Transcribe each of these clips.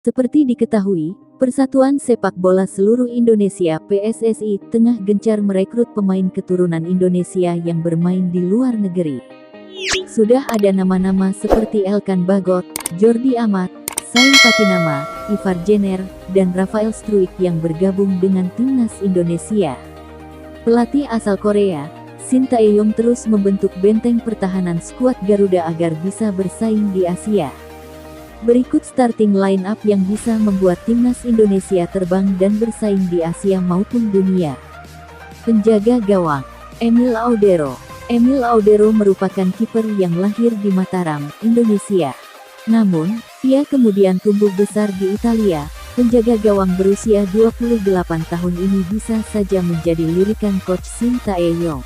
Seperti diketahui, Persatuan Sepak Bola Seluruh Indonesia (PSSI) tengah gencar merekrut pemain keturunan Indonesia yang bermain di luar negeri. Sudah ada nama-nama seperti Elkan Bagot, Jordi Amat, Sain Patinama, Ivar Jenner, dan Rafael Struijk yang bergabung dengan timnas Indonesia. Pelatih asal Korea, Shin Tae-yong terus membentuk benteng pertahanan skuad Garuda agar bisa bersaing di Asia. Berikut starting line up yang bisa membuat timnas Indonesia terbang dan bersaing di Asia maupun dunia. Penjaga gawang, Emil Audero. Emil Audero merupakan kiper yang lahir di Mataram, Indonesia. Namun, ia kemudian tumbuh besar di Italia. Penjaga gawang berusia 28 tahun ini bisa saja menjadi lirikan coach Shin Tae-yong.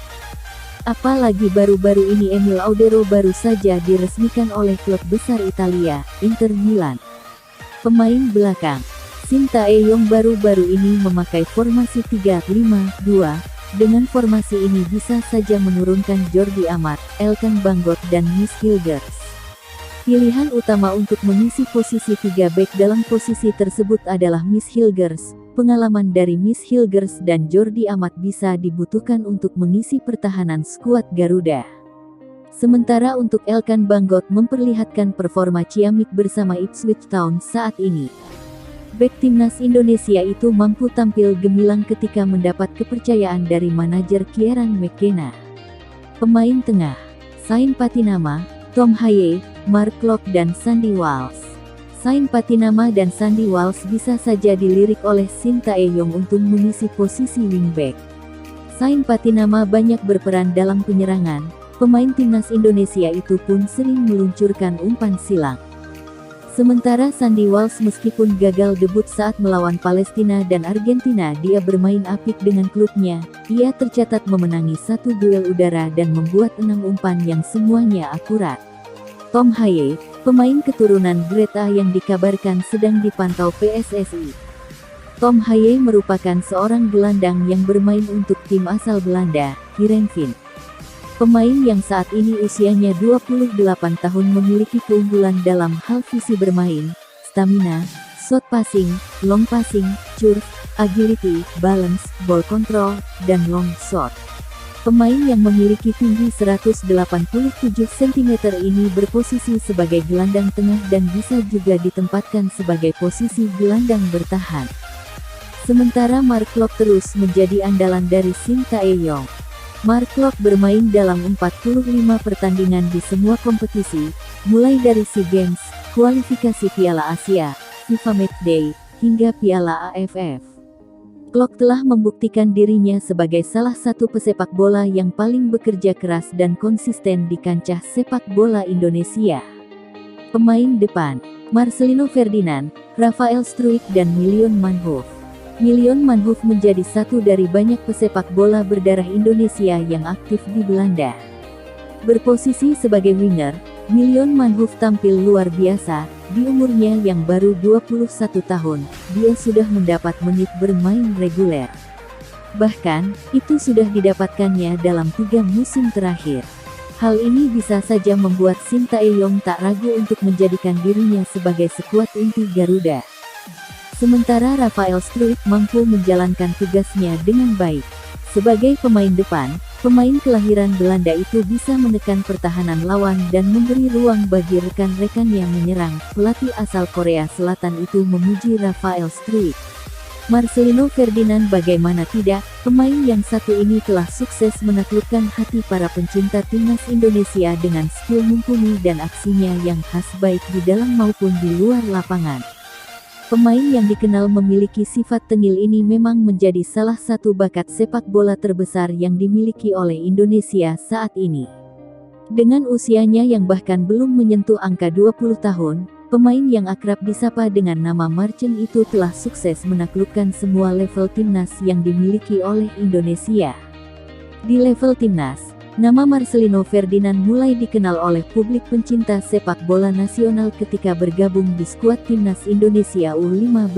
Apalagi baru-baru ini Emil Audero baru saja diresmikan oleh klub besar Italia, Inter Milan. Pemain belakang, Shin Tae-yong baru-baru ini memakai formasi 3-5-2. Dengan formasi ini bisa saja menurunkan Jordi Amat, Elkan Bagot dan Miss Hilgers. Pilihan utama untuk mengisi posisi 3 bek dalam posisi tersebut adalah Miss Hilgers. Pengalaman dari Miss Hilgers dan Jordi Amat bisa dibutuhkan untuk mengisi pertahanan skuad Garuda. Sementara untuk Elkan Bagot memperlihatkan performa ciamik bersama Ipswich Town saat ini. Bek timnas Indonesia itu mampu tampil gemilang ketika mendapat kepercayaan dari manajer Kieran McKenna. Pemain tengah, Sain Patinama, Tom Haye, Mark Locke dan Sandy Walsh. Sain Patinama dan Sandy Walsh bisa saja dilirik oleh Shin Tae-yong untuk mengisi posisi wingback. Sain Patinama banyak berperan dalam penyerangan. Pemain timnas Indonesia itu pun sering meluncurkan umpan silang. Sementara Sandy Walsh meskipun gagal debut saat melawan Palestina dan Argentina, dia bermain apik dengan klubnya. Ia tercatat memenangi 1 duel udara dan membuat 6 umpan yang semuanya akurat. Tom Haye, pemain keturunan Greta yang dikabarkan sedang dipantau PSSI. Tom Haye merupakan seorang gelandang yang bermain untuk tim asal Belanda, Heerenveen. Pemain yang saat ini usianya 28 tahun memiliki keunggulan dalam hal visi bermain, stamina, shot passing, long passing, curve, agility, balance, ball control, dan long shot. Pemain yang memiliki tinggi 187 cm ini berposisi sebagai gelandang tengah dan bisa juga ditempatkan sebagai posisi gelandang bertahan. Sementara Mark Locke terus menjadi andalan dari Shin Tae-yong. Mark Locke bermain dalam 45 pertandingan di semua kompetisi, mulai dari SEA Games, kualifikasi Piala Asia, FIFA Matchday, hingga Piala AFF. Locke telah membuktikan dirinya sebagai salah satu pesepak bola yang paling bekerja keras dan konsisten di kancah sepak bola Indonesia. Pemain depan, Marcelino Ferdinand, Rafael Struijk dan Milion Manhoef. Milion Manhoef menjadi satu dari banyak pesepak bola berdarah Indonesia yang aktif di Belanda. Berposisi sebagai winger, Milion Manhoef tampil luar biasa. Di umurnya yang baru 21 tahun, dia sudah mendapat menit bermain reguler. Bahkan, itu sudah didapatkannya dalam 3 musim terakhir. Hal ini bisa saja membuat Shin Tae-yong tak ragu untuk menjadikan dirinya sebagai skuad inti Garuda. Sementara Rafael Struijk mampu menjalankan tugasnya dengan baik. Sebagai pemain depan, pemain kelahiran Belanda itu bisa menekan pertahanan lawan dan memberi ruang bagi rekan-rekan yang menyerang. Pelatih asal Korea Selatan itu memuji Rafael Struijk. Marcelino Ferdinand bagaimana tidak, pemain yang satu ini telah sukses menaklukkan hati para pencinta timnas Indonesia dengan skill mumpuni dan aksinya yang khas baik di dalam maupun di luar lapangan. Pemain yang dikenal memiliki sifat tengil ini memang menjadi salah satu bakat sepak bola terbesar yang dimiliki oleh Indonesia saat ini. Dengan usianya yang bahkan belum menyentuh angka 20 tahun, pemain yang akrab disapa dengan nama Marchen itu telah sukses menaklukkan semua level timnas yang dimiliki oleh Indonesia. Di level timnas, nama Marcelino Ferdinand mulai dikenal oleh publik pencinta sepak bola nasional ketika bergabung di skuad timnas Indonesia U15.